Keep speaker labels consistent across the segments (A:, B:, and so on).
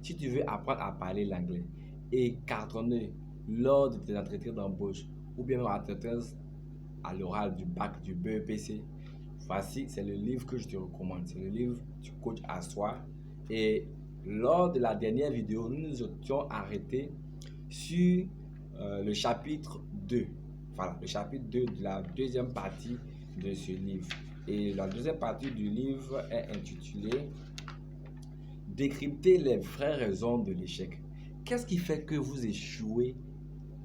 A: Si tu veux apprendre à parler l'anglais et cartonner lors de tes entretiens d'embauche ou bien même entretiens à l'oral du bac, du BEPC, voici, c'est le livre que je te recommande. C'est le livre du coach à soi. Et lors de la dernière vidéo, nous nous étions arrêtés sur le chapitre 2. Voilà, le chapitre 2 de la deuxième partie de ce livre. Et la deuxième partie du livre est intitulée Décrypter les vraies raisons de l'échec. Qu'est-ce qui fait que vous échouez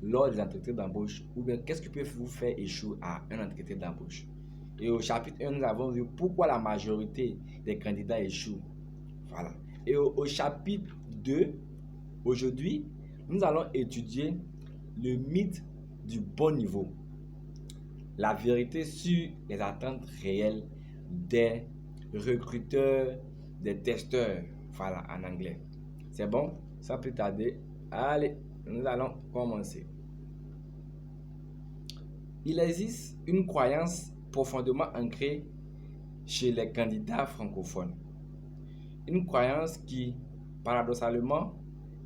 A: lors des entretiens d'embauche, ou bien qu'est-ce qui peut vous faire échouer à un entretien d'embauche? Et au chapitre 1, nous avons vu pourquoi la majorité des candidats échouent. Voilà. Et au chapitre 2, aujourd'hui, nous allons étudier le mythe du bon niveau. La vérité sur les attentes réelles des recruteurs, des testeurs. Voilà, en anglais. C'est bon? Sans plus tarder, allez, nous allons commencer. Il existe une croyance profondément ancrée chez les candidats francophones. Une croyance qui, paradoxalement,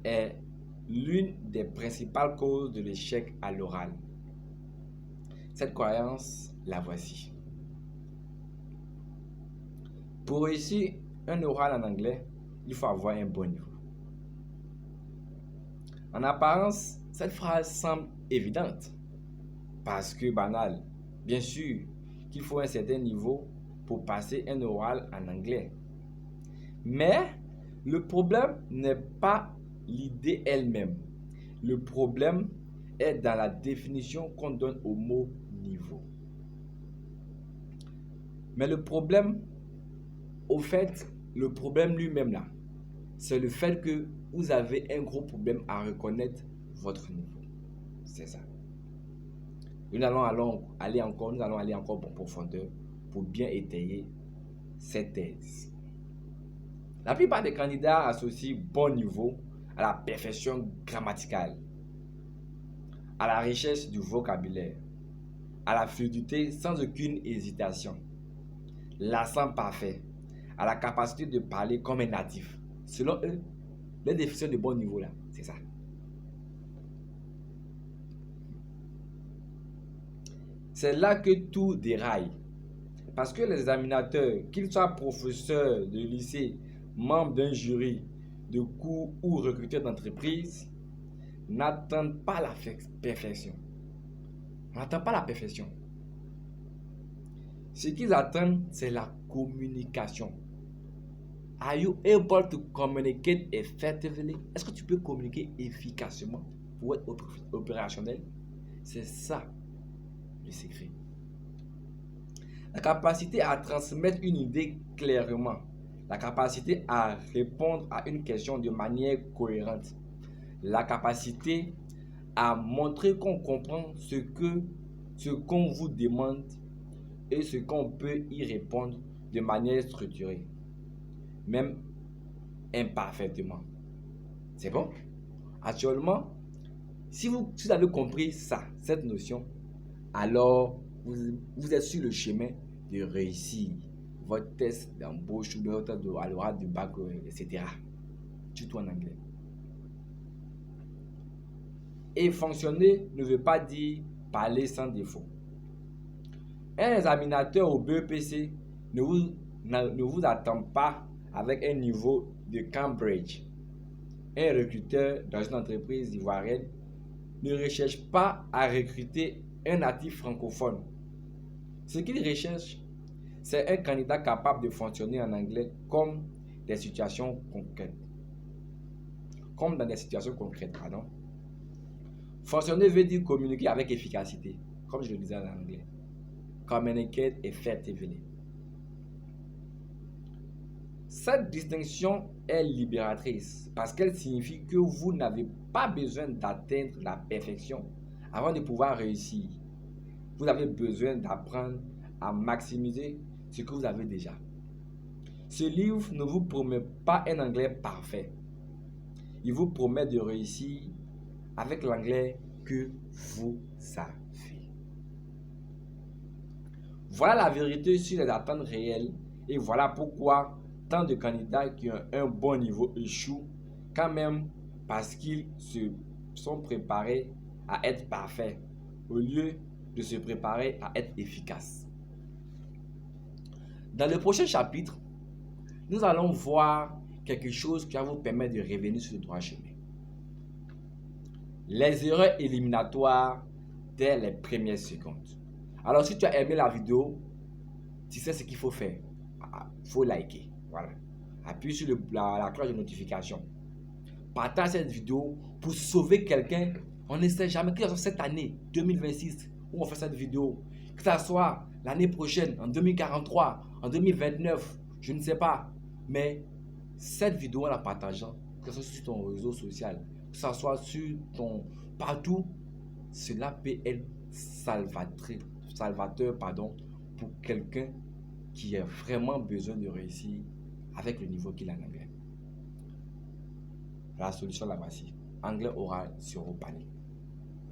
A: est l'une des principales causes de l'échec à l'oral. Cette croyance, la voici. Pour réussir un oral en anglais, il faut avoir un bon niveau. En apparence, cette phrase semble évidente parce que banale. Bien sûr qu'il faut un certain niveau pour passer un oral en anglais. Mais le problème n'est pas l'idée elle-même. Le problème est dans la définition qu'on donne au mot niveau. Mais le problème, le problème lui-même là, c'est le fait que vous avez un gros problème à reconnaître votre niveau. C'est ça. Nous allons aller encore en profondeur pour bien étayer cette thèse. La plupart des candidats associent bon niveau à la perfection grammaticale, à la richesse du vocabulaire, à la fluidité sans aucune hésitation, l'accent parfait, à la capacité de parler comme un natif. Selon eux, leur définition de bon niveau là, c'est ça. C'est là que tout déraille. Parce que les examinateurs, qu'ils soient professeurs de lycée, membres d'un jury de cours ou recruteurs d'entreprise, n'attendent pas la perfection. On n'attend pas la perfection. Ce qu'ils attendent, c'est la communication. Are you able to communicate effectively? Est-ce que tu peux communiquer efficacement pour être opérationnel? C'est ça le secret. La capacité à transmettre une idée clairement. La capacité à répondre à une question de manière cohérente. La capacité à montrer qu'on comprend ce qu'on vous demande et ce qu'on peut y répondre de manière structurée, même imparfaitement. C'est bon? Actuellement, si vous avez compris ça, cette notion, alors vous êtes sur le chemin de réussir votre test d'embauche ou votre test à l'oral du bac, etc. Surtout en anglais. Et fonctionner ne veut pas dire parler sans défaut. Un examinateur au BEPC ne vous attend pas avec un niveau de Cambridge. Un recruteur dans une entreprise ivoirienne ne recherche pas à recruter un natif francophone. Ce qu'il recherche, c'est un candidat capable de fonctionner en anglais comme dans des situations concrètes. Fonctionner veut dire communiquer avec efficacité, comme je le disais en anglais. Communicate effectively. Cette distinction est libératrice parce qu'elle signifie que vous n'avez pas besoin d'atteindre la perfection avant de pouvoir réussir. Vous avez besoin d'apprendre à maximiser ce que vous avez déjà. Ce livre ne vous promet pas un anglais parfait. Il vous promet de réussir avec l'anglais que vous savez. Voilà la vérité sur les attentes réelles et voilà pourquoi tant de candidats qui ont un bon niveau échouent quand même parce qu'ils se sont préparés à être parfaits au lieu de se préparer à être efficaces. Dans le prochain chapitre, nous allons voir quelque chose qui va vous permettre de revenir sur le droit chemin. Les erreurs éliminatoires dès les premières secondes. Alors, si tu as aimé la vidéo, tu sais ce qu'il faut faire. Il faut liker. Voilà. Appuie sur la cloche de notification. Partage cette vidéo pour sauver quelqu'un. On ne sait jamais, que ce soit cette année 2026 où on fait cette vidéo, que ce soit l'année prochaine, en 2043, en 2029, je ne sais pas. Mais cette vidéo en la partageant, que ce soit sur ton réseau social, que ce soit sur ton partout, cela peut être salvateur pour quelqu'un qui a vraiment besoin de réussir avec le niveau qu'il a en anglais. La solution la voici. Anglais oral sur Ropanic.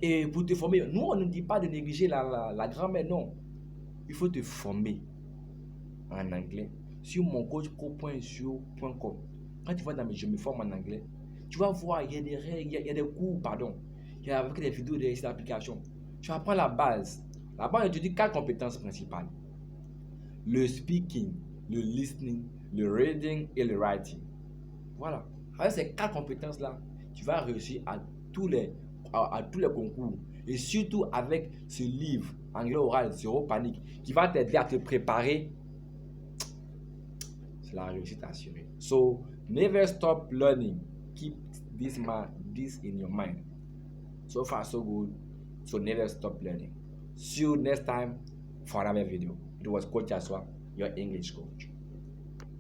A: Et pour te former, nous on ne dit pas de négliger la grammaire, non. Il faut te former en anglais sur moncoachpro.io.com. Quand tu vas dans je me forme en anglais, tu vas voir, il y a des règles, il y a des cours, il y a avec des vidéos, des applications. Tu apprends la base. Là-bas, on te dit 4 compétences principales. Le speaking, le listening, le reading et le writing. Voilà. Avec ces 4 compétences-là, tu vas réussir à tous les concours. Et surtout avec ce livre, Anglais oral, Zéro Panique, qui va t'aider à te préparer. C'est la réussite assurée. So, never stop learning. Keep this in your mind. So far, so good. So, never stop learning. See you next time for another video. It was Coach Aswa, your English coach.